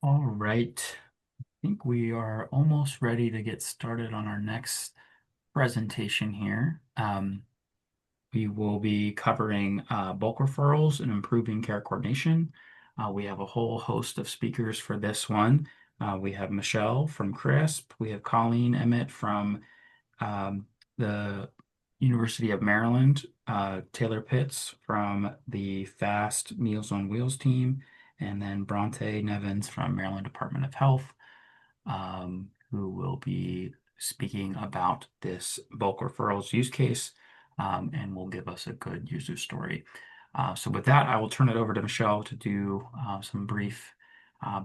All right. I think we are almost ready to get started on our next presentation here. We will be covering bulk referrals and improving care coordination. We have a whole host of speakers for this one. We have Michelle from CRISP. We have Colleen Emmett from the University of Maryland, Taylor Pitts from the FAST Meals on Wheels team, and then Bronte Nevins from Maryland Department of Health, who will be speaking about this bulk referrals use case, and will give us a good user story. So with that, I will turn it over to Michelle to do some brief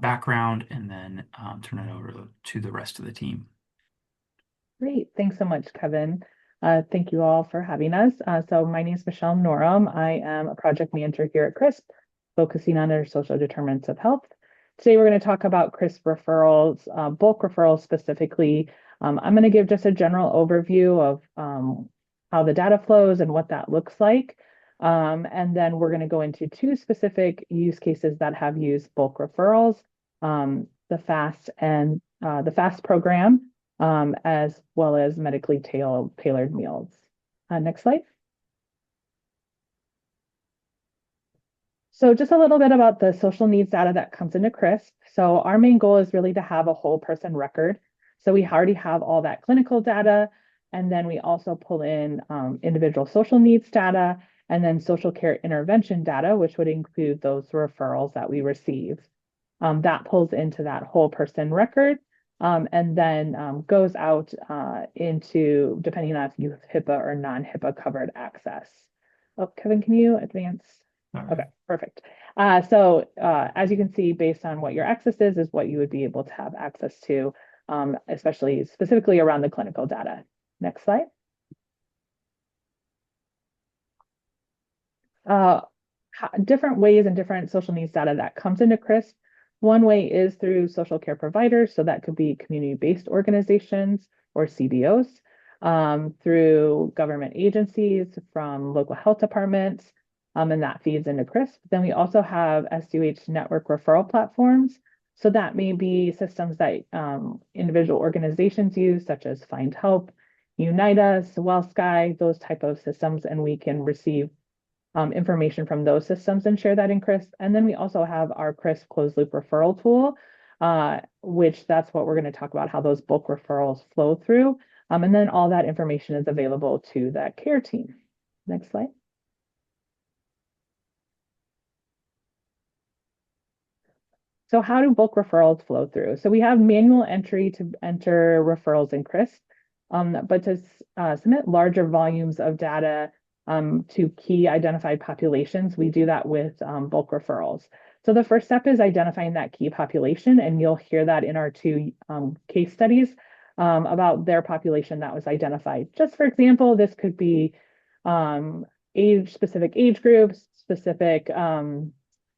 background and then turn it over to the rest of the team. Great. Thanks so much, Kevin. Thank you all for having us. So my name is Michelle Nnorom. I am a project manager here at CRISP, focusing on our social determinants of health. Today, we're going to talk about CRISP referrals, bulk referrals specifically. I'm going to give just a general overview of how the data flows and what that looks like. And then we're going to go into two specific use cases that have used bulk referrals, the FAST and the FAST program, as well as medically tailored meals. Next slide. So just a little bit about the social needs data that comes into CRISP. So our main goal is really to have a whole person record. So we already have all that clinical data, and then we also pull in individual social needs data, and then social care intervention data, which would include those referrals that we receive. That pulls into that whole person record, and then goes out into, depending on if you have HIPAA or non-HIPAA covered access. Oh, Kevin, can you advance? Okay, perfect. As you can see, based on what your access is what you would be able to have access to, especially specifically around the clinical data. Next slide. Different ways and different social needs data that comes into CRISP. One way is through social care providers, so that could be community-based organizations or CBOs, through government agencies, from local health departments, and that feeds into CRISP. Then we also have SUH network referral platforms. So that may be systems that individual organizations use, such as Find Help, Unite Us, WellSky, those type of systems, and we can receive information from those systems and share that in CRISP. And then we also have our CRISP closed loop referral tool, which that's what we're going to talk about, how those bulk referrals flow through. And then all that information is available to that care team. Next slide. So how do bulk referrals flow through? So we have manual entry to enter referrals in CRISP, but to submit larger volumes of data to key identified populations, we do that with bulk referrals. So the first step is identifying that key population, and you'll hear that in our two case studies about their population that was identified. Just for example, this could be specific age groups, specific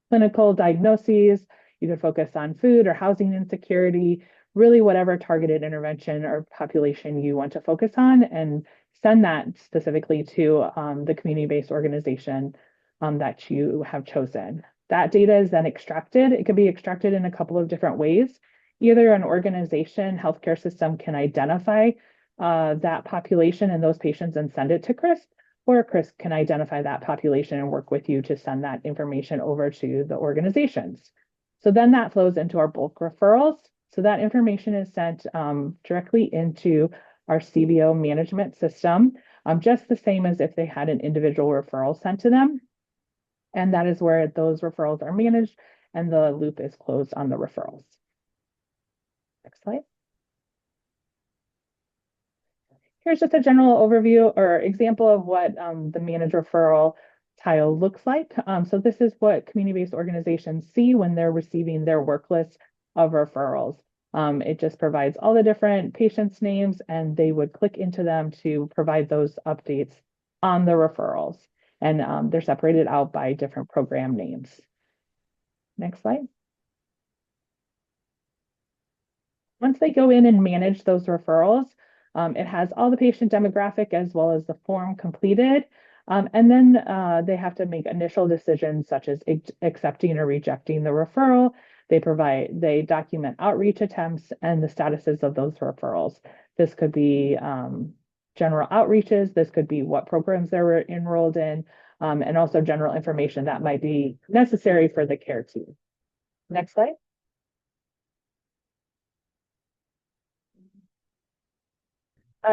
clinical diagnoses. You could focus on food or housing insecurity, really whatever targeted intervention or population you want to focus on, and send that specifically to the community-based organization that you have chosen. That data is then extracted. It can be extracted in a couple of different ways. Either an organization, healthcare system can identify that population and those patients and send it to CRISP, or CRISP can identify that population and work with you to send that information over to the organizations. So then that flows into our bulk referrals. So that information is sent directly into our CBO management system, just the same as if they had an individual referral sent to them. And that is where those referrals are managed and the loop is closed on the referrals. Next slide. Here's just a general overview or example of what the managed referral tile looks like. So this is what community-based organizations see when they're receiving their work list of referrals. It just provides all the different patients' names, and they would click into them to provide those updates on the referrals. And they're separated out by different program names. Next slide. Once they go in and manage those referrals, it has all the patient demographic as well as the form completed. And then they have to make initial decisions such as accepting or rejecting the referral. They document outreach attempts and the statuses of those referrals. This could be general outreaches, this could be what programs they were enrolled in, and also general information that might be necessary for the care team. Next slide.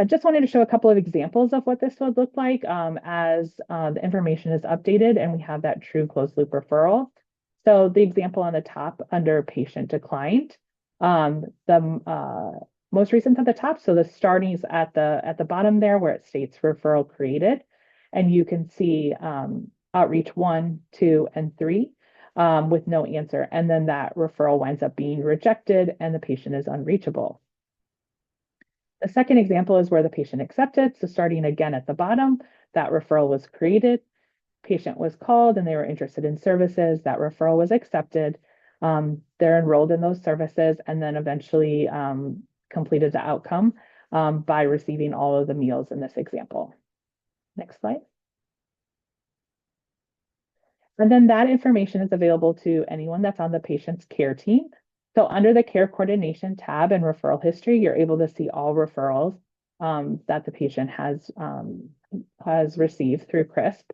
Just wanted to show a couple of examples of what this would look like as the information is updated and we have that true closed loop referral. So the example on the top under patient declined, the most recent at the top. So the starting is at the bottom there where it states referral created, and you can see outreach 1, 2, and 3 with no answer, and then that referral winds up being rejected and the patient is unreachable. The second example is where the patient accepted. So starting again at the bottom, that referral was created, patient was called and they were interested in services, that referral was accepted. They're enrolled in those services and then eventually completed the outcome by receiving all of the meals in this example. Next slide. And then that information is available to anyone that's on the patient's care team. So under the care coordination tab and referral history, you're able to see all referrals that the patient has received through CRISP.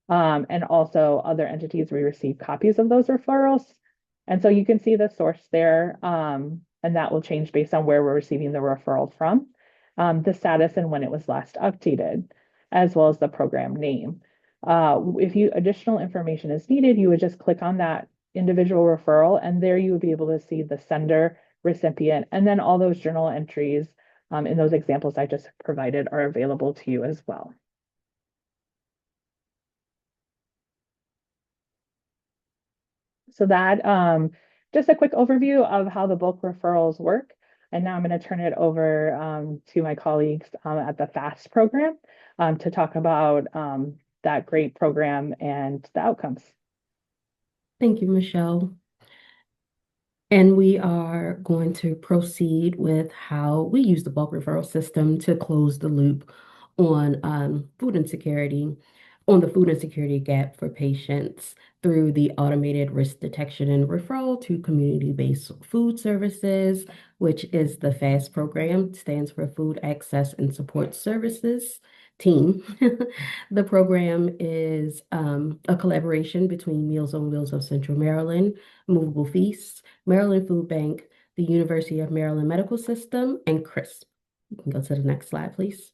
And also other entities, we receive copies of those referrals. And so you can see the source there, and that will change based on where we're receiving the referral from, the status and when it was last updated, as well as the program name. If additional information is needed, you would just click on that individual referral, and there you would be able to see the sender, recipient, and then all those journal entries in those examples I just provided are available to you as well. So that just a quick overview of how the bulk referrals work. And now I'm going to turn it over to my colleagues at the FAST program to talk about that great program and the outcomes. Thank you, Michelle. And we are going to proceed with how we use the bulk referral system to close the loop on food insecurity, on the food insecurity gap for patients through the automated risk detection and referral to community-based food services, which is the FAST program, stands for Food Access and Support Services team. The program is a collaboration between Meals on Wheels of Central Maryland, Movable Feasts, Maryland Food Bank, the University of Maryland Medical System, and CRISP. You can go to the next slide, please.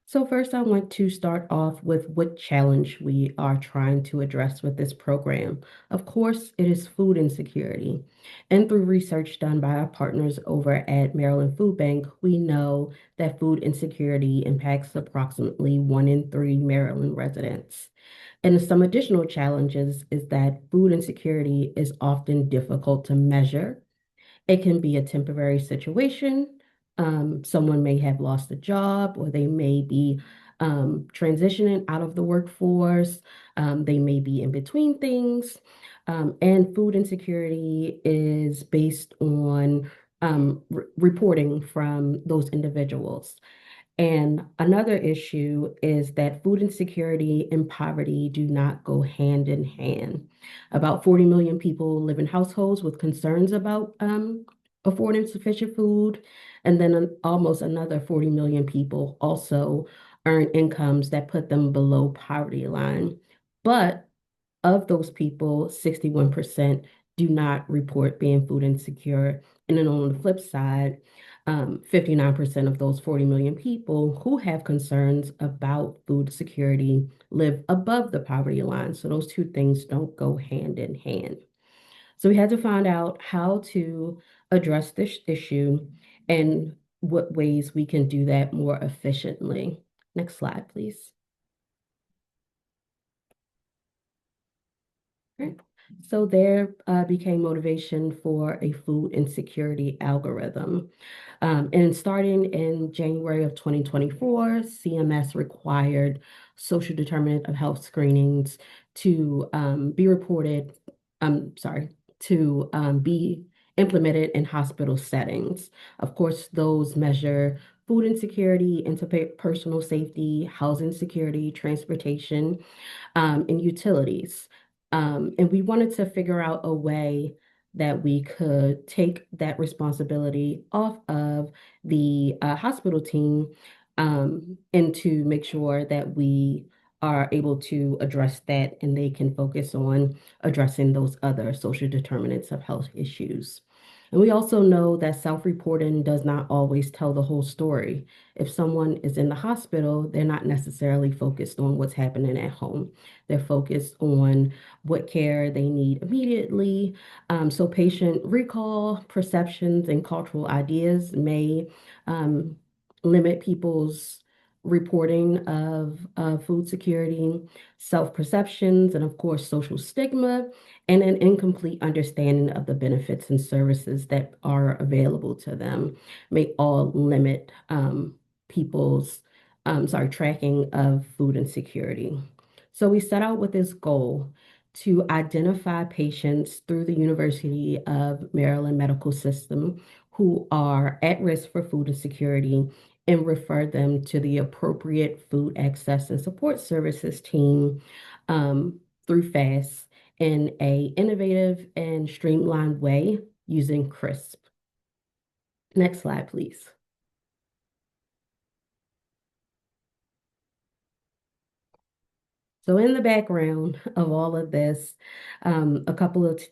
So first, I want to start off with what challenge we are trying to address with this program. Of course, it is food insecurity. And through research done by our partners over at Maryland Food Bank, we know that food insecurity impacts approximately 1 in 3 Maryland residents. And some additional challenges is that food insecurity is often difficult to measure. It can be a temporary situation. Someone may have lost a job, or they may be transitioning out of the workforce. They may be in between things. And food insecurity is based on reporting from those individuals. And another issue is that food insecurity and poverty do not go hand in hand. About 40 million people live in households with concerns about affording sufficient food. And then almost another 40 million people also earn incomes that put them below poverty line. But of those people, 61% do not report being food insecure. And then on the flip side, 59% of those 40 million people who have concerns about food security live above the poverty line. So those two things don't go hand in hand. So we had to find out how to address this issue and what ways we can do that more efficiently. Next slide, please. Right. So there became motivation for a food insecurity algorithm. And starting in January of 2024, CMS required social determinant of health screenings to be reported, to be implemented in hospital settings. Of course, those measure food insecurity, interpersonal safety, housing security, transportation, and utilities. And we wanted to figure out a way that we could take that responsibility off of the hospital team, and to make sure that we are able to address that and they can focus on addressing those other social determinants of health issues. And we also know that self-reporting does not always tell the whole story. If someone is in the hospital, they're not necessarily focused on what's happening at home. They're focused on what care they need immediately. So patient recall, perceptions, and cultural ideas may um, limit people's reporting of food security, self-perceptions, and of course, social stigma, and an incomplete understanding of the benefits and services that are available to them may all limit people's tracking of food insecurity. So we set out with this goal to identify patients through the University of Maryland Medical System who are at risk for food insecurity and refer them to the appropriate food access and support services team through FAST in a innovative and streamlined way using CRISP. Next slide, please. So in the background of all of this, a couple of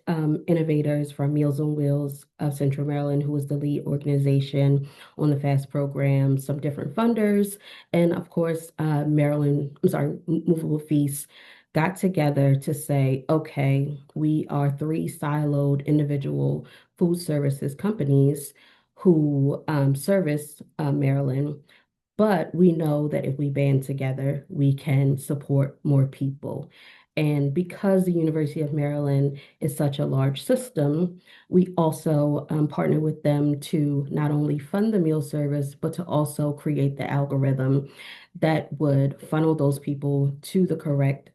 innovators from Meals on Wheels of Central Maryland, who was the lead organization on the FAST program, some different funders, and of course, Movable Feast got together to say, okay, we are three siloed individual food services companies who service Maryland. But we know that if we band together, we can support more people. And because the University of Maryland is such a large system, we also partner with them to not only fund the meal service, but to also create the algorithm that would funnel those people to the correct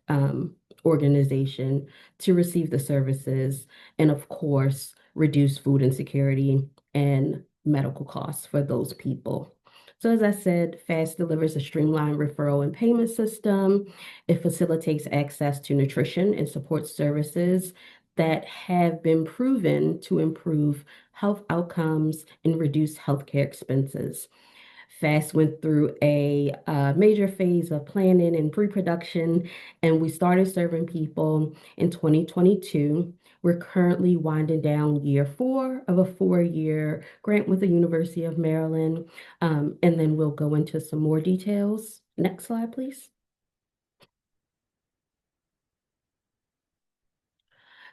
organization to receive the services, and of course, reduce food insecurity and medical costs for those people. So as I said, FAST delivers a streamlined referral and payment system. It facilitates access to nutrition and support services that have been proven to improve health outcomes and reduce healthcare expenses. FAST went through a major phase of planning and pre-production, and we started serving people in 2022. We're currently winding down year 4 of a 4-year grant with the University of Maryland, and then we'll go into some more details. Next slide, please.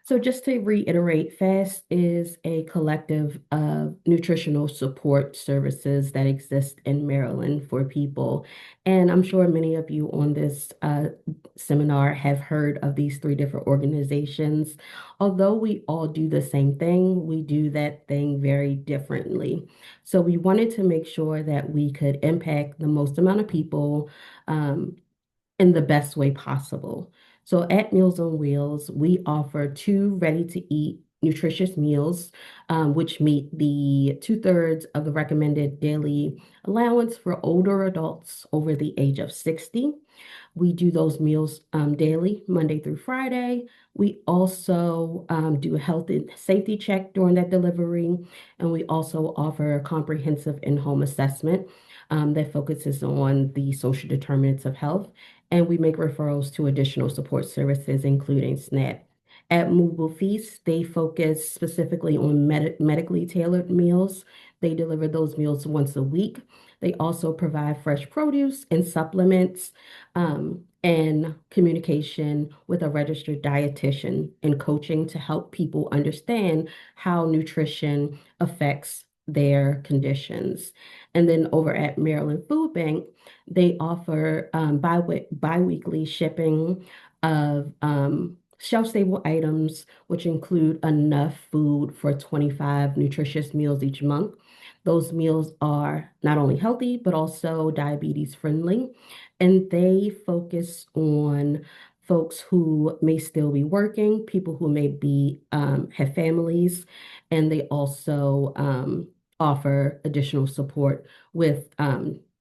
So just to reiterate, FAST is a collective of nutritional support services that exist in Maryland for people. And I'm sure many of you on this seminar have heard of these 3 different organizations. Although we all do the same thing, we do that thing very differently. So we wanted to make sure that we could impact the most amount of people in the best way possible. So at Meals on Wheels, we offer 2 ready-to-eat nutritious meals, which meet the 2/3 of the recommended daily allowance for older adults over the age of 60. We do those meals daily, Monday through Friday. We also do a health and safety check during that delivery, and we also offer a comprehensive in-home assessment that focuses on the social determinants of health, and we make referrals to additional support services, including SNAP. At Movable Feast, they focus specifically on medically tailored meals. They deliver those meals once a week. They also provide fresh produce and supplements, and communication with a registered dietitian and coaching to help people understand how nutrition affects their conditions. And then over at Maryland Food Bank, they offer bi-weekly shipping of shelf-stable items, which include enough food for 25 nutritious meals each month. Those meals are not only healthy, but also diabetes friendly. And they focus on folks who may still be working, people who may be have families, and they also offer additional support with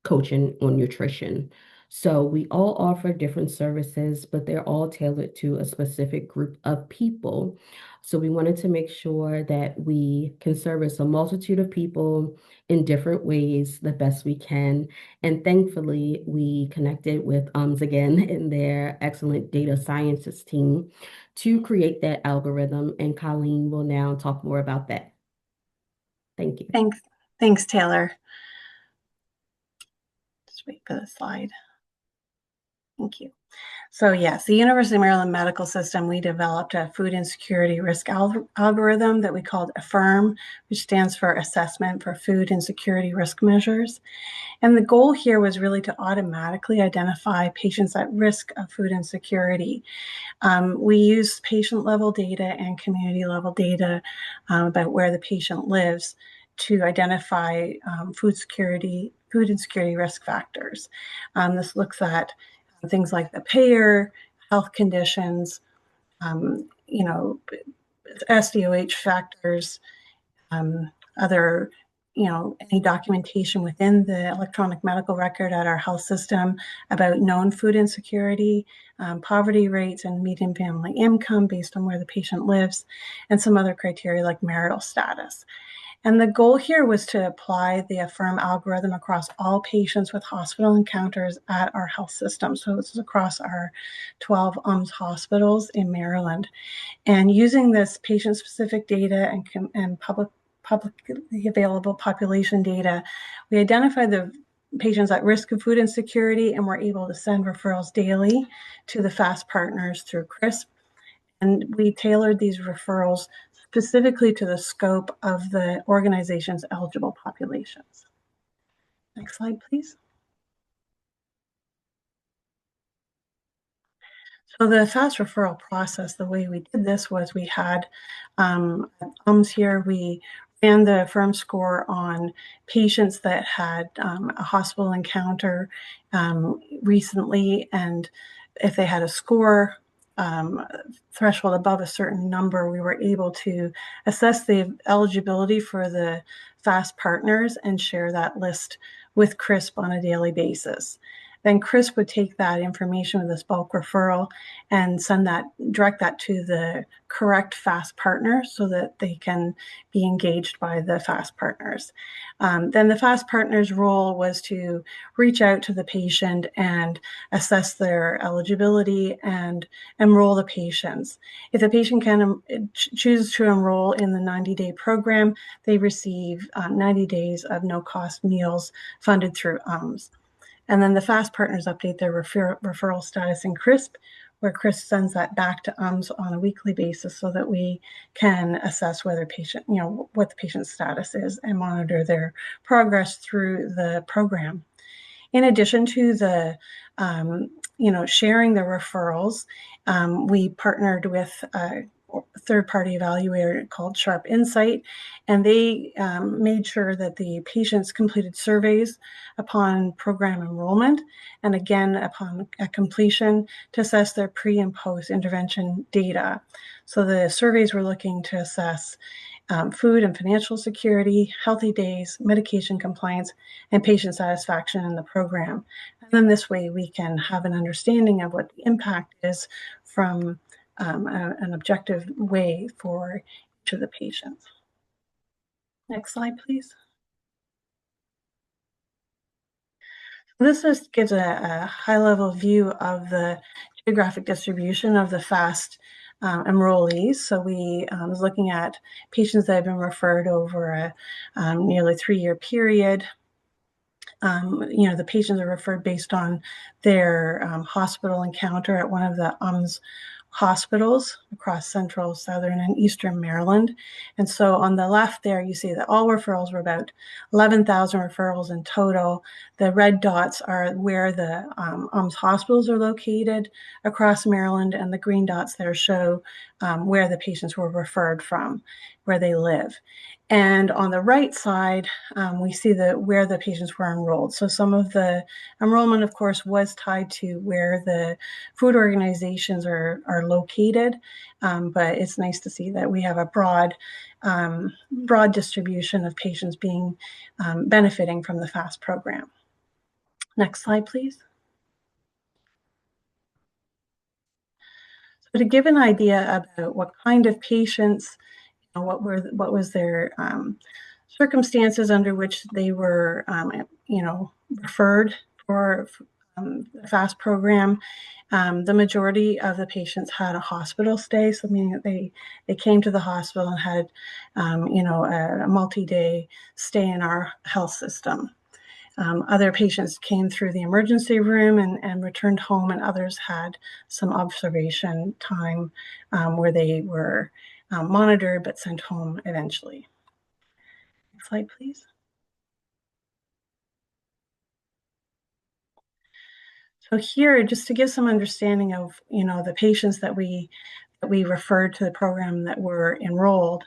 coaching on nutrition. So we all offer different services, but they're all tailored to a specific group of people. So we wanted to make sure that we can service a multitude of people in different ways the best we can. And thankfully, we connected with UMS again in their excellent data sciences team to create that algorithm. And Colleen will now talk more about that. Thank you. Thanks, Taylor. Just wait for the slide. Thank you. So yes, the University of Maryland Medical System, we developed a food insecurity risk algorithm that we called AFFIRM, which stands for Assessment for Food Insecurity Risk Measures. And the goal here was really to automatically identify patients at risk of food insecurity. We use patient-level data and community-level data about where the patient lives to identify food insecurity risk factors. This looks at things like the payer, health conditions, SDOH factors, other, any documentation within the electronic medical record at our health system about known food insecurity, poverty rates, and median family income based on where the patient lives, and some other criteria like marital status. And the goal here was to apply the AFFIRM algorithm across all patients with hospital encounters at our health system. So this is across our 12 UMS hospitals in Maryland. And using this patient-specific data and publicly available population data, we identified the patients at risk of food insecurity, and we're able to send referrals daily to the FASST partners through CRISP. And we tailored these referrals specifically to the scope of the organization's eligible populations. Next slide, please. So the FAST referral process, the way we did this was we had UMS here. We ran the AFFIRM score on patients that had a hospital encounter recently, and if they had a score threshold above a certain number, we were able to assess the eligibility for the FAST partners and share that list with CRISP on a daily basis. Then CRISP would take that information with this bulk referral and direct that to the correct FAST partner so that they can be engaged by the FAST partners. Then the FAST partner's role was to reach out to the patient and assess their eligibility and enroll the patients. If the patient can choose to enroll in the 90-day program, they receive 90 days of no-cost meals funded through UMS. And then the FAST partners update their referral status in CRISP, where CRISP sends that back to UMS on a weekly basis so that we can assess whether what the patient's status is and monitor their progress through the program. In addition to the sharing the referrals, we partnered with a third-party evaluator called Sharp Insight, and they made sure that the patients completed surveys upon program enrollment and again upon completion to assess their pre and post intervention data. So the surveys were looking to assess food and financial security, healthy days, medication compliance, and patient satisfaction in the program. And then this way we can have an understanding of what the impact is from an objective way for each of the patients. Next slide, please. This just gives a high-level view of the geographic distribution of the FAST enrollees. So we was looking at patients that have been referred over a nearly 3-year period. The patients are referred based on their hospital encounter at one of the UMS hospitals across central, southern, and eastern Maryland. And so on the left there, you see that all referrals were about 11,000 referrals in total. The red dots are where the UMS hospitals are located across Maryland, and the green dots there show where the patients were referred from, where they live. And on the right side, we see where the patients were enrolled. So some of the enrollment, of course, was tied to where the food organizations are located. But it's nice to see that we have a broad distribution of patients benefiting from the FAST program. Next slide, please. to give an idea about what kind of patients, what was their circumstances under which they were, referred for the FAST program. The majority of the patients had a hospital stay, so meaning that they came to the hospital and had, a multi-day stay in our health system. Other patients came through the emergency room and returned home, and others had some observation time where they were monitored but sent home eventually. Next slide, please. So here, just to give some understanding of, the patients that we referred to the program that were enrolled,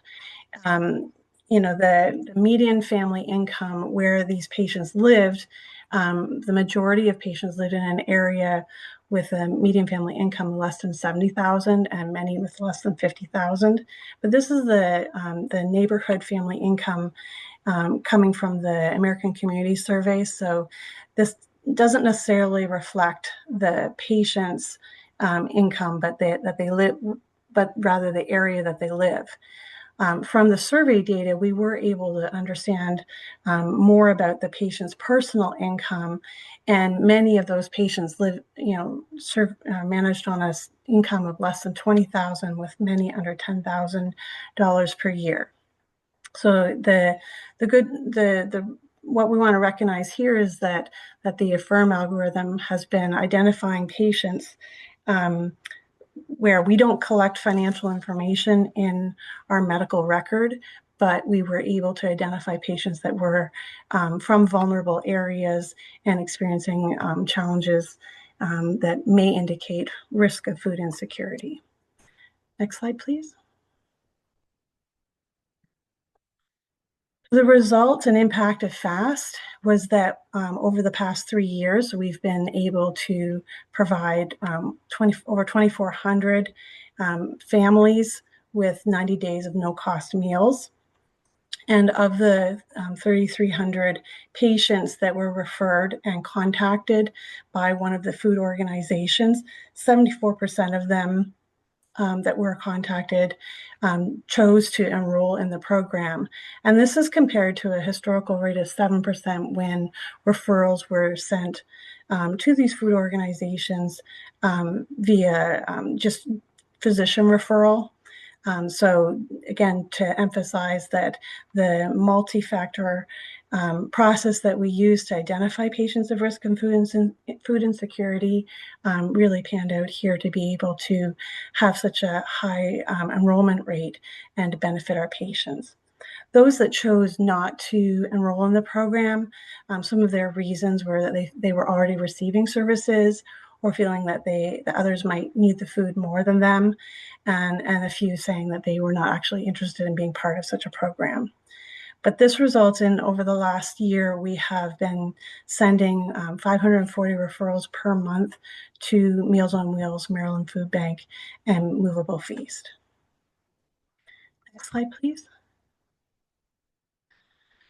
the median family income where these patients lived, the majority of patients lived in an area with a median family income less than 70,000 and many with less than 50,000. But this is the neighborhood family income coming from the American Community Survey. So this doesn't necessarily reflect the patient's income, but rather the area that they live. From the survey data, we were able to understand more about the patient's personal income, and many of those patients managed on an income of less than $20,000, with many under $10,000 per year. So what we want to recognize here is that the AFFIRM algorithm has been identifying patients where we don't collect financial information in our medical record, but we were able to identify patients that were from vulnerable areas and experiencing challenges that may indicate risk of food insecurity. Next slide, please. The result and impact of FAST was that over the past 3 years, we've been able to provide over 2,400 families with 90 days of no-cost meals. And of the 3,300 patients that were referred and contacted by one of the food organizations, 74% of them that were contacted chose to enroll in the program. And this is compared to a historical rate of 7% when referrals were sent to these food organizations via just physician referral. So again, to emphasize that the multi-factor process that we use to identify patients of risk and food insecurity really panned out here to be able to have such a high enrollment rate and to benefit our patients. Those that chose not to enroll in the program, some of their reasons were that they were already receiving services or feeling that others might need the food more than them, and a few saying that they were not actually interested in being part of such a program. But this results in, over the last year, we have been sending 540 referrals per month to Meals on Wheels, Maryland Food Bank, and Movable Feast. Next slide, please.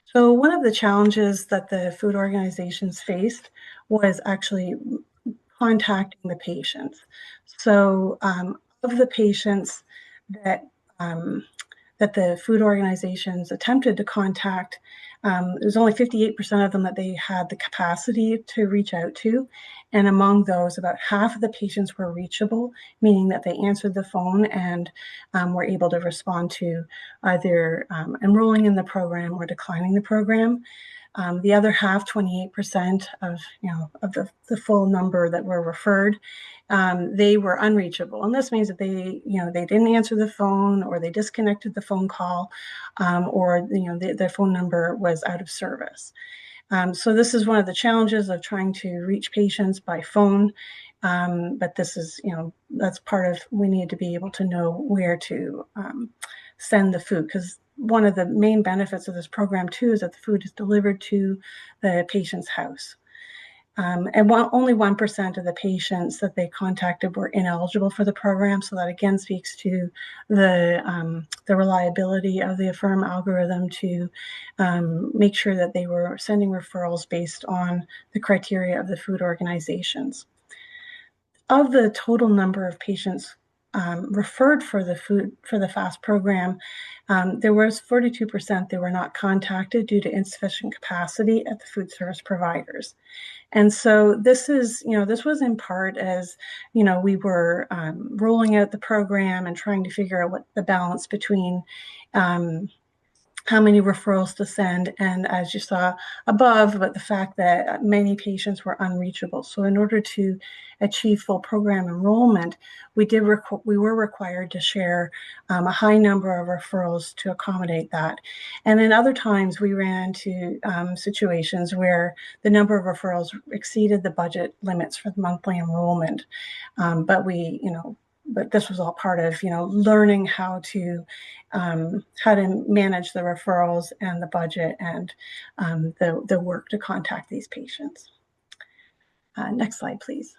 So one of the challenges that the food organizations faced was actually contacting the patients. So of the patients that the food organizations attempted to contact, it was only 58% of them that they had the capacity to reach out to. And among those, about half of the patients were reachable, meaning that they answered the phone and were able to respond to either enrolling in the program or declining the program. The other half, 28% of the full number that were referred, they were unreachable, and this means that they didn't answer the phone, or they disconnected the phone call, or their phone number was out of service. So this is one of the challenges of trying to reach patients by phone, but this is that's part of, we need to be able to know where to send the food, because one of the main benefits of this program too is that the food is delivered to the patient's house. And only 1% of the patients that they contacted were ineligible for the program. So that again speaks to the reliability of the AFFIRM algorithm to make sure that they were sending referrals based on the criteria of the food organizations. Of the total number of patients referred for the FAST program, there was 42% that were not contacted due to insufficient capacity at the food service providers. And so this was in part as, we were rolling out the program and trying to figure out what the balance between how many referrals to send, and as you saw above, about the fact that many patients were unreachable. So in order to achieve full program enrollment, we were required to share a high number of referrals to accommodate that. And then other times we ran into situations where the number of referrals exceeded the budget limits for the monthly enrollment. But this was all part of, learning how to manage the referrals and the budget and the work to contact these patients. Next slide, please.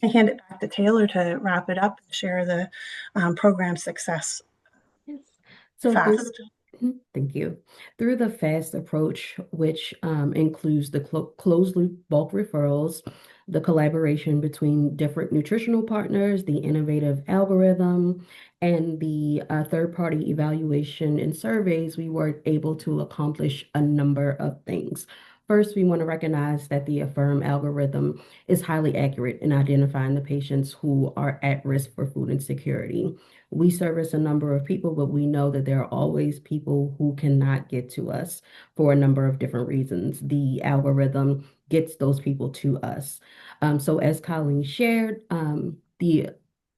I hand it back to Taylor to wrap it up and share the program success. Yes. So FAST. Thank you. Through the FAST approach, which includes the closed loop bulk referrals, the collaboration between different nutritional partners, the innovative algorithm, and the third-party evaluation and surveys, we were able to accomplish a number of things. First, we want to recognize that the Affirm algorithm is highly accurate in identifying the patients who are at risk for food insecurity. We service a number of people, but we know that there are always people who cannot get to us for a number of different reasons. The algorithm gets those people to us. So as Colleen shared,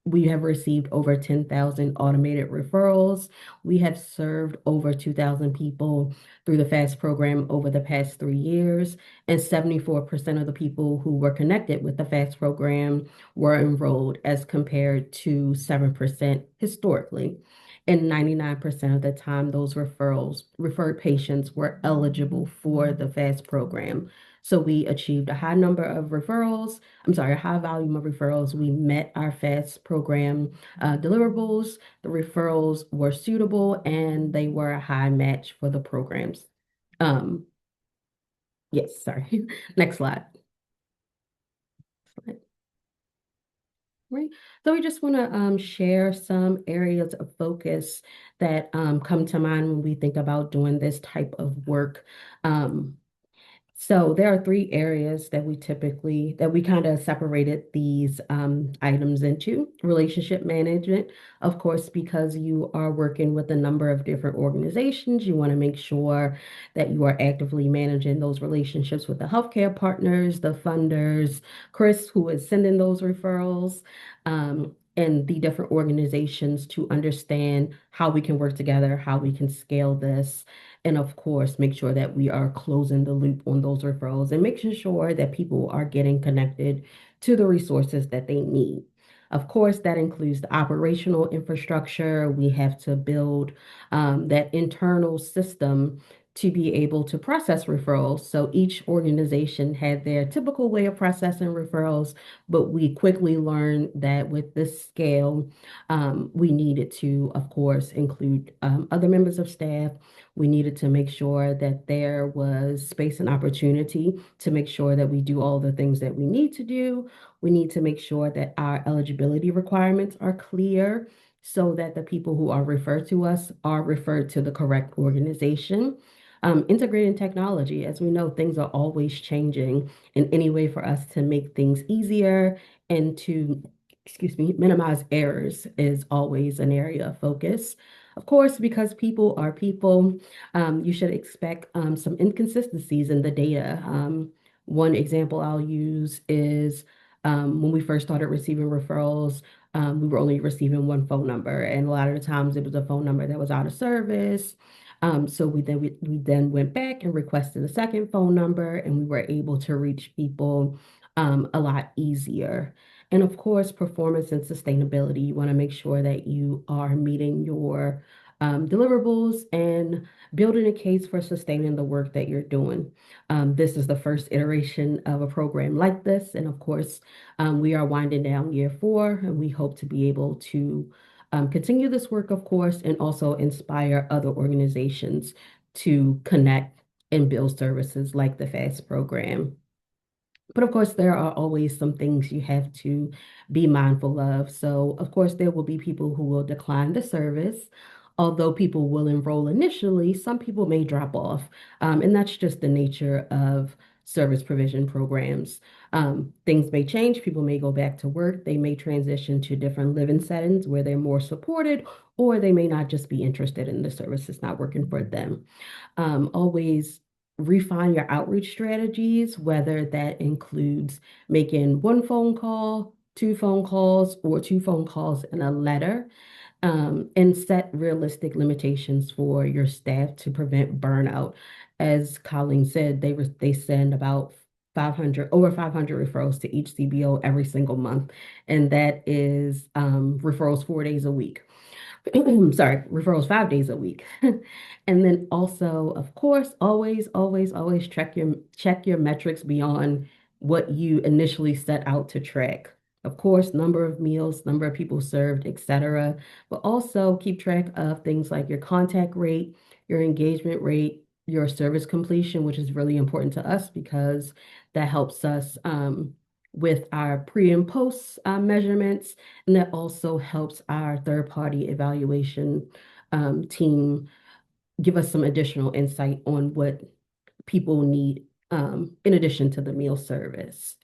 we have received over 10,000 automated referrals. We have served over 2,000 people through the FAST program over the past 3 years, and 74% of the people who were connected with the FAST program were enrolled, as compared to 7% historically. And 99% of the time, those referred patients were eligible for the FAST program. So we achieved a high number of referrals. A high volume of referrals. We met our FAST program deliverables. The referrals were suitable and they were a high match for the programs. Yes, sorry. Next slide. Right. So we just want to share some areas of focus that come to mind when we think about doing this type of work. So there are 3 areas that we kind of separated these items into. Relationship management, of course, because you are working with a number of different organizations, you want to make sure that you are actively managing those relationships with the healthcare partners, the funders, Chris, who is sending those referrals, and the different organizations, to understand how we can work together, how we can scale this. And of course, make sure that we are closing the loop on those referrals and making sure that people are getting connected to the resources that they need. Of course, that includes the operational infrastructure. We have to build that internal system to be able to process referrals. So each organization had their typical way of processing referrals, but we quickly learned that with this scale, we needed to, of course, include other members of staff. We needed to make sure that there was space and opportunity to make sure that we do all the things that we need to do. We need to make sure that our eligibility requirements are clear so that the people who are referred to us are referred to the correct organization. Integrating technology, as we know, things are always changing, and any way for us to make things easier and to, minimize errors is always an area of focus. Of course, because people are people, you should expect some inconsistencies in the data. One example I'll use is when we first started receiving referrals, we were only receiving one phone number, and a lot of the times it was a phone number that was out of service. So we then went back and requested a second phone number, and we were able to reach people a lot easier. And of course, performance and sustainability. You want to make sure that you are meeting your deliverables and building a case for sustaining the work that you're doing. This is the first iteration of a program like this. And of course, we are winding down year 4, and we hope to be able to continue this work, of course, and also inspire other organizations to connect and build services like the FAST program. But of course, there are always some things you have to be mindful of. So, of course, there will be people who will decline the service. Although people will enroll initially, some people may drop off. And that's just the nature of service provision programs. Things may change, people may go back to work, they may transition to different living settings where they're more supported, or they may not just be interested in the service, it's not working for them. Always refine your outreach strategies, whether that includes making one phone call, two phone calls, or two phone calls and a letter, and set realistic limitations for your staff to prevent burnout. As Colleen said, they send about 500 over 500 referrals to each CBO every single month, and that is referrals 4 days a week. Sorry, referrals 5 days a week. And then also, of course, always check your metrics beyond what you initially set out to track. Of course, number of meals, number of people served, etc. But also keep track of things like your contact rate, your engagement rate, your service completion, which is really important to us because that helps us with our pre and post measurements, and that also helps our third-party evaluation team give us some additional insight on what people need in addition to the meal service.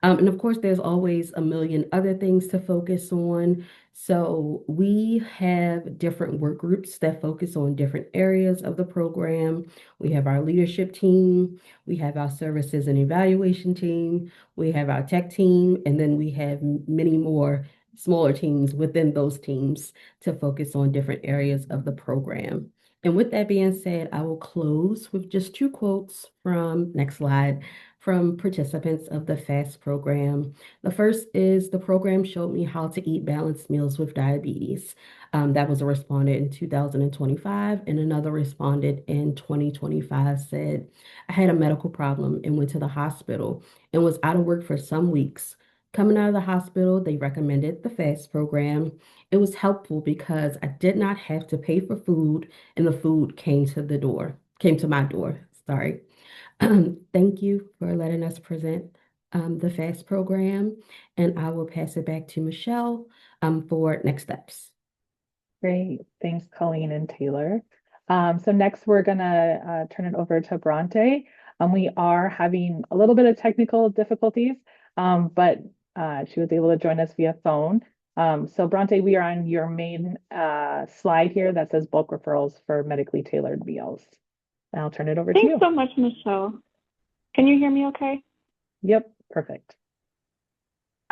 And of course, there's always a million other things to focus on. So we have different work groups that focus on different areas of the program. We have our leadership team, we have our services and evaluation team, we have our tech team, and then we have many more smaller teams within those teams to focus on different areas of the program. And with that being said, I will close with just two quotes from, next slide, from participants of the FAST program. The first is, "The program showed me how to eat balanced meals with diabetes." That was a respondent in 2025, and another respondent in 2025 said, "I had a medical problem and went to the hospital and was out of work for some weeks. Coming out of the hospital, they recommended the FAST program. It was helpful because I did not have to pay for food, and the food came to my door, sorry. Thank you for letting us present the FAST program, and I will pass it back to Michelle for next steps." Great. Thanks, Colleen and Taylor. So next we're gonna turn it over to Bronte. We are having a little bit of technical difficulties, but she was able to join us via phone. So Bronte, we are on your main slide here that says bulk referrals for medically tailored meals. And I'll turn it over to you. Thanks so much, Michelle. Can you hear me okay? Yep, perfect.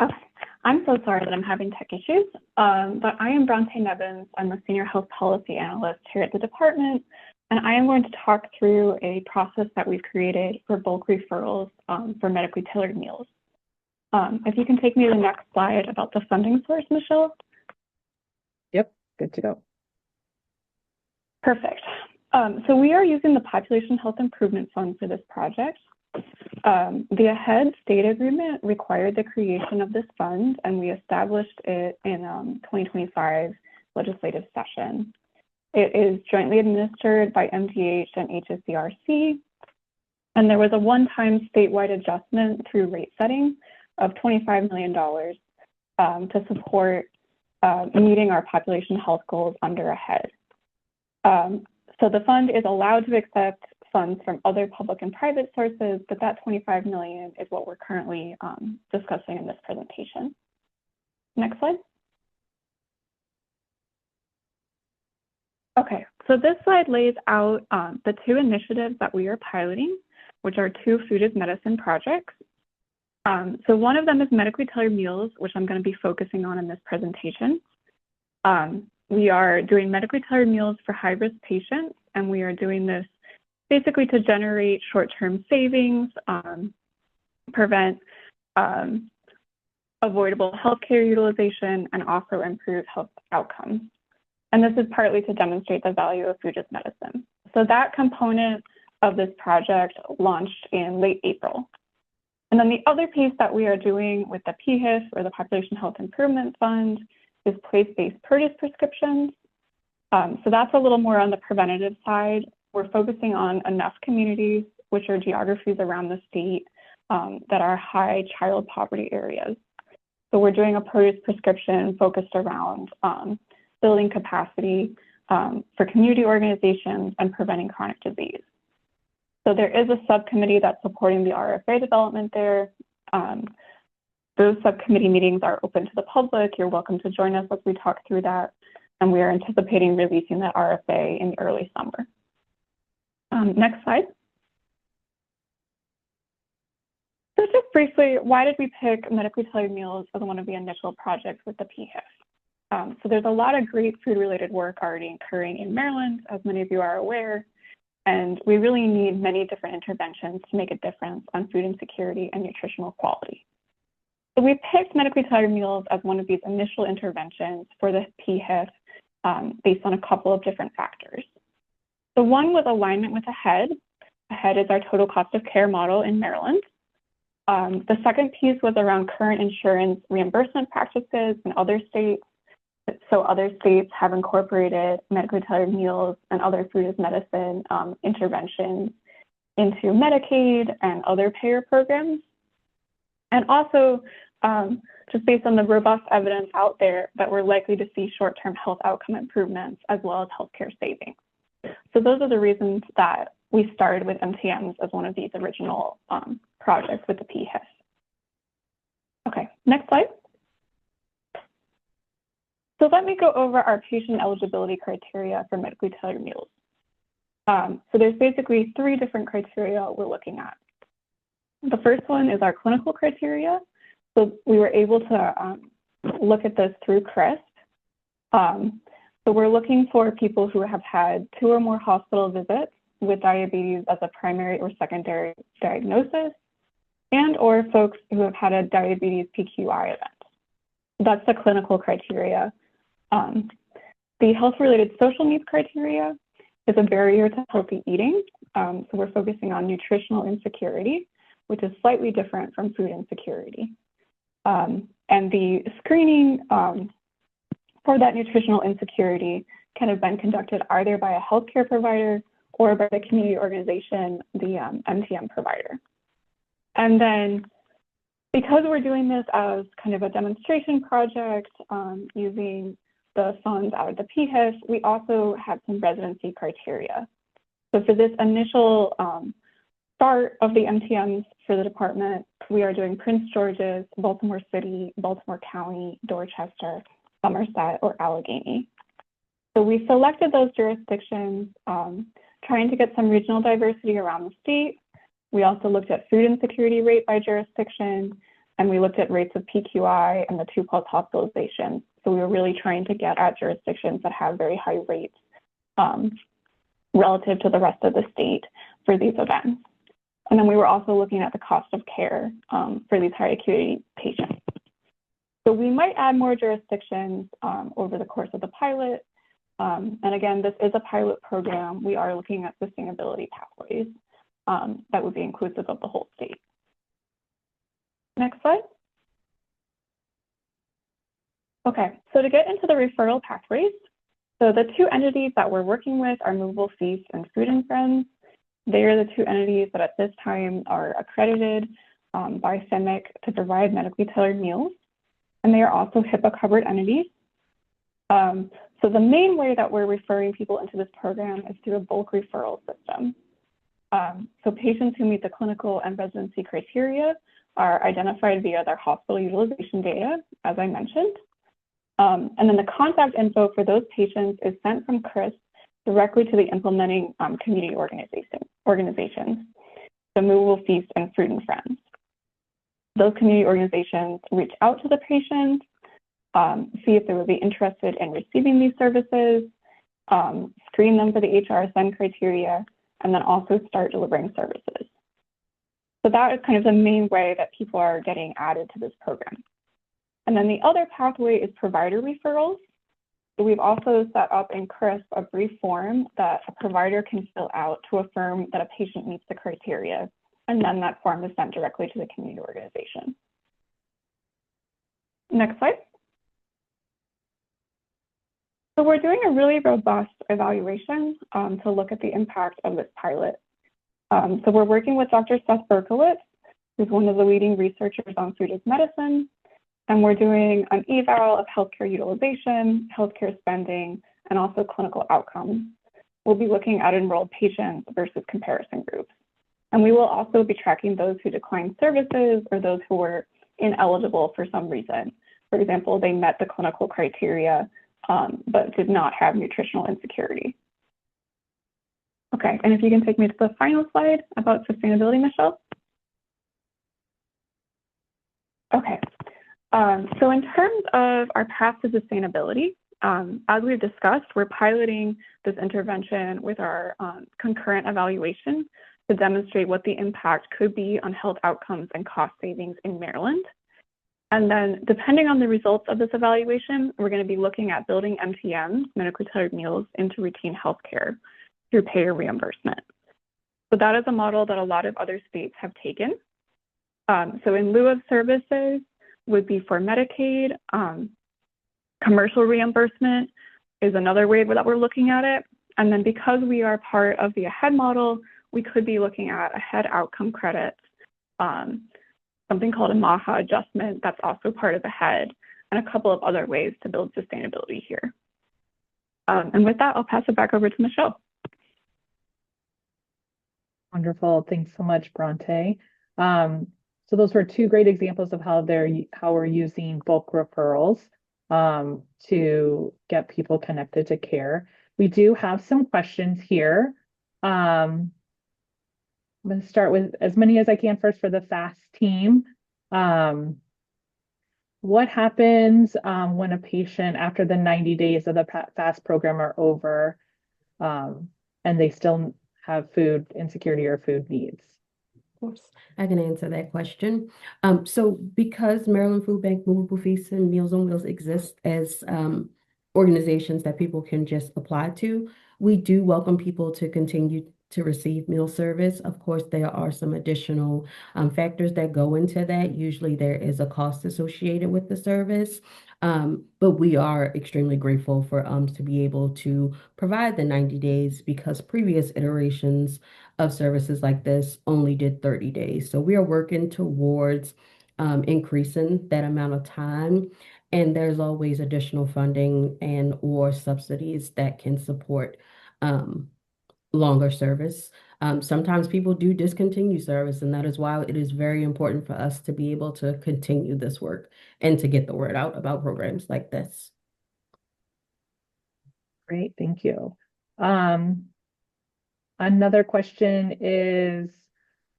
Okay. I'm so sorry that I'm having tech issues, but I am Bronte Nevins. I'm a Senior Health Policy Analyst here at the department, and I am going to talk through a process that we've created for bulk referrals for medically tailored meals. If you can take me to the next slide about the funding source, Michelle. Yep, good to go. Perfect. So we are using the Population Health Improvement Fund for this project. The AHEAD state agreement required the creation of this fund, and we established it in 2025 legislative session. It is jointly administered by MDH and HSCRC, and there was a one-time statewide adjustment through rate setting of $25 million to support meeting our population health goals under AHEAD. So the fund is allowed to accept funds from other public and private sources, but that $25 million is what we're currently discussing in this presentation. Next slide. Okay, so this slide lays out the two initiatives that we are piloting, which are two food as medicine projects. So one of them is medically tailored meals, which I'm going to be focusing on in this presentation. We are doing medically tailored meals for high-risk patients, and we are doing this basically to generate short-term savings, prevent avoidable healthcare utilization, and also improve health outcomes. And this is partly to demonstrate the value of food as medicine. So that component of this project launched in late April. And then the other piece that we are doing with the PHIF, or the Population Health Improvement Fund, is place-based purchase prescriptions. So that's a little more on the preventative side. We're focusing on enough communities, which are geographies around the state, that are high child poverty areas. So we're doing a produce prescription focused around building capacity for community organizations and preventing chronic disease. So there is a subcommittee that's supporting the RFA development there. Those subcommittee meetings are open to the public. You're welcome to join us as we talk through that. And we are anticipating releasing that RFA in the early summer. Next slide. So just briefly, why did we pick medically tailored meals as one of the initial projects with the PHIF? So there's a lot of great food-related work already occurring in Maryland, as many of you are aware, and we really need many different interventions to make a difference on food insecurity and nutritional quality. So we picked medically tailored meals as one of these initial interventions for the PHIF based on a couple of different factors. So one was alignment with AHEAD. AHEAD is our total cost of care model in Maryland. The second piece was around current insurance reimbursement practices in other states. So other states have incorporated medically tailored meals and other food as medicine interventions into Medicaid and other payer programs. And also, just based on the robust evidence out there that we're likely to see short-term health outcome improvements as well as healthcare savings. So those are the reasons that we started with MTMs as one of these original projects with the PHIF. Okay, next slide. So let me go over our patient eligibility criteria for medically tailored meals. So there's basically 3 different criteria we're looking at. The first one is our clinical criteria. So we were able to look at this through CRISP. So we're looking for people who have had 2 or more hospital visits with diabetes as a primary or secondary diagnosis, and or folks who have had a diabetes PQI event. That's the clinical criteria. The health-related social needs criteria is a barrier to healthy eating. So we're focusing on nutritional insecurity, which is slightly different from food insecurity. And the screening for that nutritional insecurity can have been conducted either by a healthcare provider or by the community organization, the MTM provider. And then because we're doing this as kind of a demonstration project using the funds out of the PHIF, we also have some residency criteria. So for this initial start of the MTMs for the department, we are doing Prince George's, Baltimore City, Baltimore County, Dorchester, Somerset, or Allegheny. So we selected those jurisdictions, trying to get some regional diversity around the state. We also looked at food insecurity rate by jurisdiction, and we looked at rates of PQI and the 2+ hospitalizations. So we were really trying to get at jurisdictions that have very high rates relative to the rest of the state for these events. And then we were also looking at the cost of care for these high acuity patients. So we might add more jurisdictions over the course of the pilot. And again, this is a pilot program. We are looking at sustainability pathways that would be inclusive of the whole state. Next slide. Okay, so to get into the referral pathways, so the 2 entities that we're working with are Movable Feast and Food and Friends. They are the 2 entities that at this time are accredited by CEMIC to provide medically tailored meals, and they are also HIPAA-covered entities. So the main way that we're referring people into this program is through a bulk referral system. So patients who meet the clinical and residency criteria are identified via their hospital utilization data, as I mentioned. And then the contact info for those patients is sent from CRISP directly to the implementing community organizations, the Movable Feast and Food and Friends. Those community organizations reach out to the patients, see if they would be interested in receiving these services, screen them for the HRSN criteria, and then also start delivering services. So that is kind of the main way that people are getting added to this program. And then the other pathway is provider referrals. So we've also set up in CRISP a brief form that a provider can fill out to affirm that a patient meets the criteria, and then that form is sent directly to the community organization. Next slide. So we're doing a really robust evaluation to look at the impact of this pilot. So we're working with Dr. Seth Berkowitz, who's one of the leading researchers on food as medicine. And we're doing an eval of healthcare utilization, healthcare spending, and also clinical outcomes. We'll be looking at enrolled patients versus comparison groups. And we will also be tracking those who declined services or those who were ineligible for some reason. For example, they met the clinical criteria, but did not have nutritional insecurity. Okay, and if you can take me to the final slide about sustainability, Michelle. Okay, so in terms of our path to sustainability, as we've discussed, we're piloting this intervention with our concurrent evaluation to demonstrate what the impact could be on health outcomes and cost savings in Maryland. And then depending on the results of this evaluation, we're going to be looking at building MTMs, medically tailored meals, into routine healthcare through payer reimbursement. So that is a model that a lot of other states have taken. So in lieu of services would be for Medicaid. Commercial reimbursement is another way that we're looking at it. And then because we are part of the AHEAD model, we could be looking at AHEAD outcome credits, something called a MAHA adjustment that's also part of AHEAD, and a couple of other ways to build sustainability here. And with that, I'll pass it back over to Michelle. Wonderful. Thanks so much, Bronte. So those were two great examples of how we're using bulk referrals to get people connected to care. We do have some questions here. I'm going to start with as many as I can first for the FAST team. What happens when a patient, after the 90 days of the FAST program are over, and they still have food insecurity or food needs? Of course, I can answer that question. So because Maryland Food Bank, Movable Feast, and Meals on Wheels exist as organizations that people can just apply to, we do welcome people to continue to receive meal service. Of course, there are some additional factors that go into that. Usually there is a cost associated with the service, but we are extremely grateful for to be able to provide the 90 days because previous iterations of services like this only did 30 days. So we are working towards increasing that amount of time. And there's always additional funding and or subsidies that can support longer service. Sometimes people do discontinue service, and that is why it is very important for us to be able to continue this work and to get the word out about programs like this. Great, thank you. Another question is,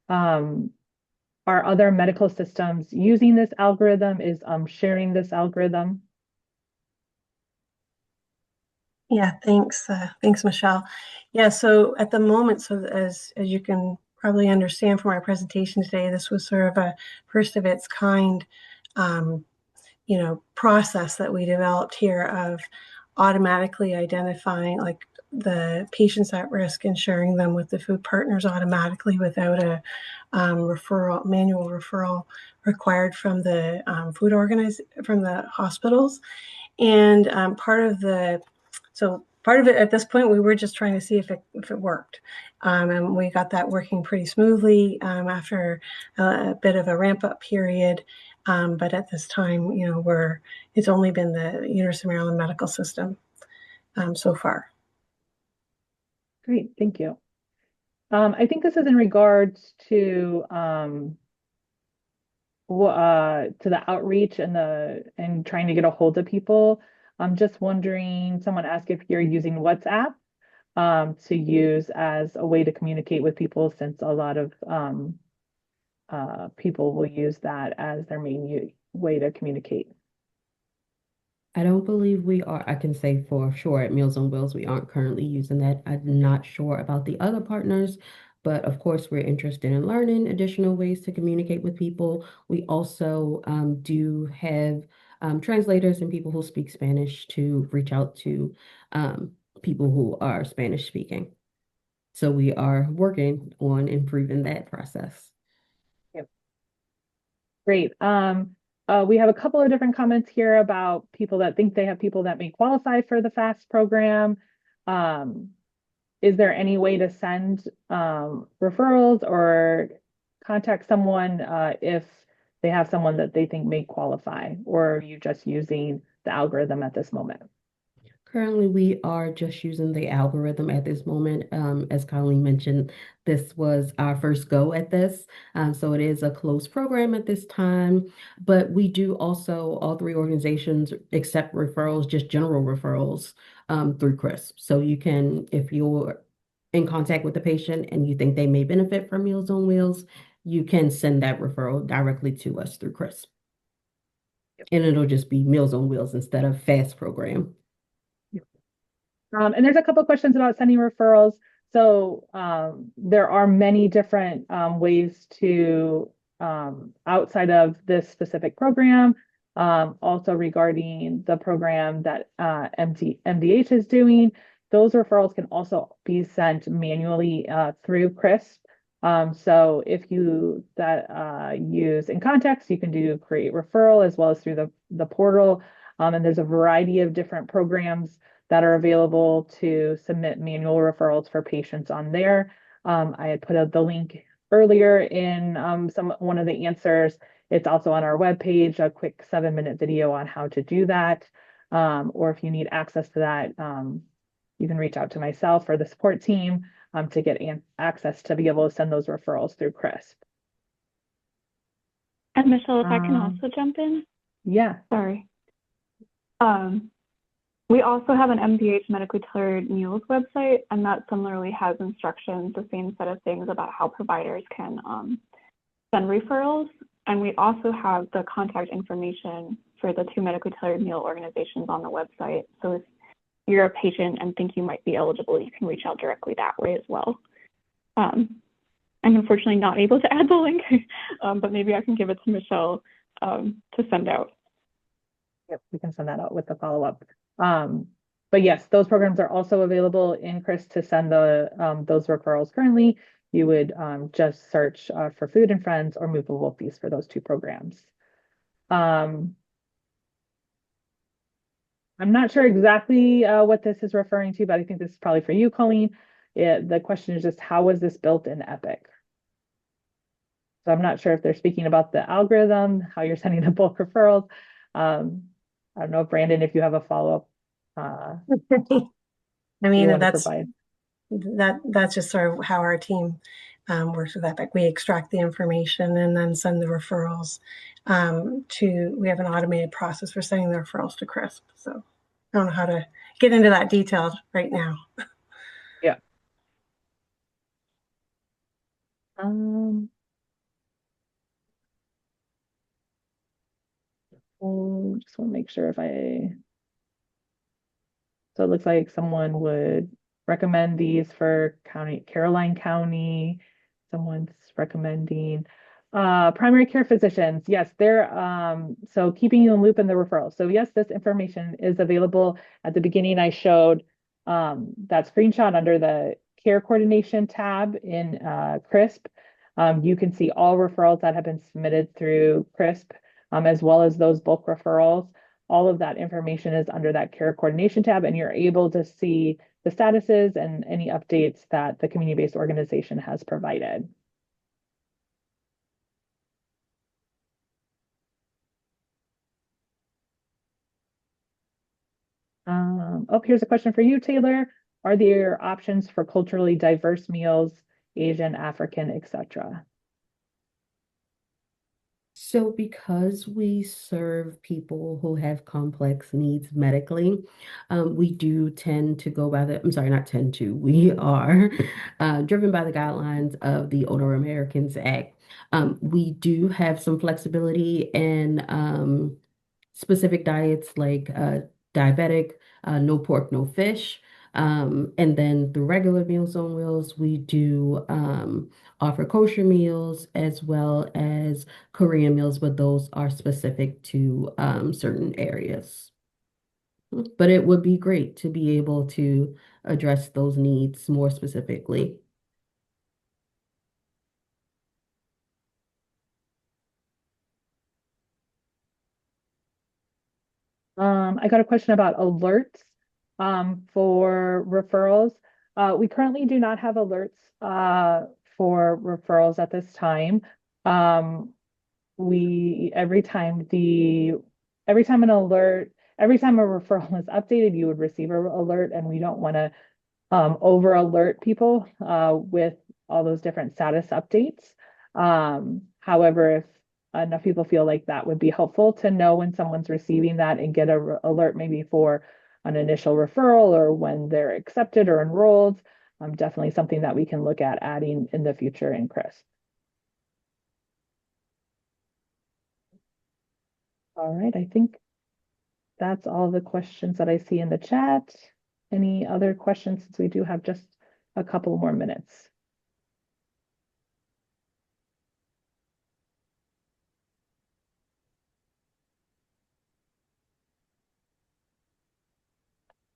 are other medical systems using this algorithm? Is sharing this algorithm? Yeah, thanks. Thanks, Michelle. Yeah, so at the moment, so as you can probably understand from our presentation today, this was sort of a first of its kind, process that we developed here of automatically identifying like the patients at risk and sharing them with the food partners automatically without a manual referral required from the from the hospitals. And part of it at this point, we were just trying to see if it worked. And we got that working pretty smoothly after a bit of a ramp up period. But at this time, it's only been the University of Maryland Medical System so far. Great, thank you. I think this is in regards to the outreach and trying to get a hold of people. I'm just wondering, someone asked if you're using WhatsApp to use as a way to communicate with people, since a lot of people will use that as their main way to communicate. I don't believe we are. I can say for sure at Meals on Wheels, we aren't currently using that. I'm not sure about the other partners, but of course, we're interested in learning additional ways to communicate with people. We also do have translators and people who speak Spanish to reach out to people who are Spanish speaking. So we are working on improving that process. Yep. Great. We have a couple of different comments here about people that think they have people that may qualify for the FAST program. Is there any way to send referrals or contact someone if they have someone that they think may qualify, or are you just using the algorithm at this moment? Currently, we are just using the algorithm at this moment. As Colleen mentioned, this was our first go at this. So it is a closed program at this time, but we do also, all three organizations accept referrals, just general referrals through CRISP. So you can, if you're in contact with the patient and you think they may benefit from Meals on Wheels, you can send that referral directly to us through CRISP. And it'll just be Meals on Wheels instead of FAST program. And there's a couple questions about sending referrals. So there are many different ways to, outside of this specific program, also regarding the program that MDH is doing, those referrals can also be sent manually through CRISP. So if you use In Context, you can do create referral as well as through the portal. And there's a variety of different programs that are available to submit manual referrals for patients on there. I had put out the link earlier in one of the answers. It's also on our webpage, a quick 7-minute video on how to do that. Or if you need access to that, you can reach out to myself or the support team to get access to be able to send those referrals through CRISP. And Michelle, if I can also jump in. Yeah. Sorry. We also have an MDH medically tailored meals website, and that similarly has instructions, the same set of things about how providers can send referrals. And we also have the contact information for the 2 medically tailored meal organizations on the website. So if you're a patient and think you might be eligible, you can reach out directly that way as well. I'm unfortunately not able to add the link, but maybe I can give it to Michelle to send out. Yep, we can send that out with the follow-up. But yes, those programs are also available in CRISP to send those referrals currently. You would just search for Food and Friends or Movable Feast for those 2 programs. I'm not sure exactly what this is referring to, but I think this is probably for you, Colleen. The question is just, how was this built in Epic? So I'm not sure if they're speaking about the algorithm, how you're sending the bulk referrals. I don't know, Brandon, if you have a follow-up. I mean, that's just sort of how our team works with Epic. We extract the information and then send the referrals we have an automated process for sending the referrals to CRISP. So I don't know how to get into that detail right now. Yeah. Just want to make sure so it looks like someone would recommend these for Caroline County. Someone's recommending primary care physicians. Yes, they're so keeping you in loop in the referral. So yes, this information is available. At the beginning, I showed that screenshot under the care coordination tab in CRISP. You can see all referrals that have been submitted through CRISP, as well as those bulk referrals. All of that information is under that care coordination tab, and you're able to see the statuses and any updates that the community-based organization has provided. Here's a question for you, Taylor. Are there options for culturally diverse meals, Asian, African, etc.? So because we serve people who have complex needs medically, we do tend to go by we are driven by the guidelines of the Older Americans Act. We do have some flexibility in specific diets like diabetic, no pork, no fish. And then the regular Meals on Wheels, we do offer kosher meals as well as Korean meals, but those are specific to certain areas. But it would be great to be able to address those needs more specifically. I got a question about alerts for referrals. We currently do not have alerts for referrals at this time. Every time every time a referral is updated, you would receive an alert, and we don't want to over alert people with all those different status updates. However, if enough people feel like that would be helpful to know when someone's receiving that and get a alert maybe for an initial referral or when they're accepted or enrolled, definitely something that we can look at adding in the future in Chris. All right, I think that's all the questions that I see in the chat. Any other questions, since we do have just a couple more minutes?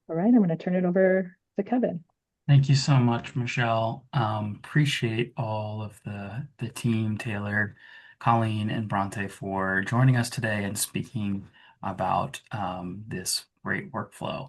All right, I'm going to turn it over to Kevin. Thank you so much, Michelle. Appreciate all of the team, Taylor, Colleen, and Bronte for joining us today and speaking about this great workflow.